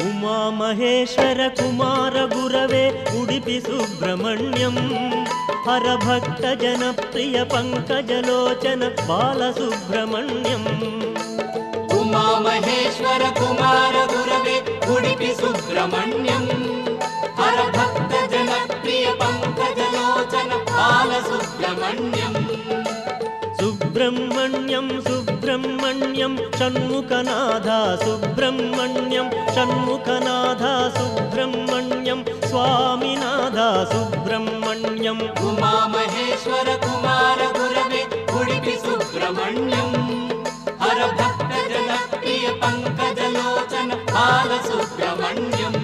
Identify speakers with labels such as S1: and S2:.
S1: ಉಮಾ ಮಹೇಶ್ವರ ಕುಮಾರ ಗುರವೇ ಉಡುಪಿ ಸುಬ್ರಹ್ಮಣ್ಯಂ ಹರಭಕ್ತ ಜನಪ್ರಿಯ ಪಂಕಜಲೋಚನ ಬಾಲಸುಬ್ರಹ್ಮಣ್ಯಂ
S2: ಉಮಾ ಮಹೇಶ್ವರ ಕುಮಾರ ಗುರವೇ ಉಡುಪಿ ಸುಬ್ರಹ್ಮಣ್ಯಂ ಹರಭಕ್ತ ಜನಪ್ರಿಯ ಪಂಕಜಲೋಚನ ಬಾಲಸುಬ್ರಹ್ಮಣ್ಯಂ
S1: ಸುಬ್ರಹ್ಮಣ್ಯಂ ಸುಬ್ರಹ್ಮಣ್ಯಂ ಷಣ್ಮುಖನಾಥ ಸುಬ್ರಹ್ಮಣ್ಯಂ ಷಣ್ಮುಖನಾಥ ಸುಬ್ರಹ್ಮಣ್ಯಂ ಸ್ವಾಮಿನಾಥ ಸುಬ್ರಹ್ಮಣ್ಯಂ
S2: ಉಮಾ ಮಹೇಶ್ವರ ಕುಮಾರ ಗುರವೇ ಉಡುಪಿ ಸುಬ್ರಹ್ಮಣ್ಯಂ ಹರಭಕ್ತ ಜನಪ್ರಿಯ ಪಂಕಜಲೋಚನ ಬಾಲಸುಬ್ರಹ್ಮಣ್ಯಂ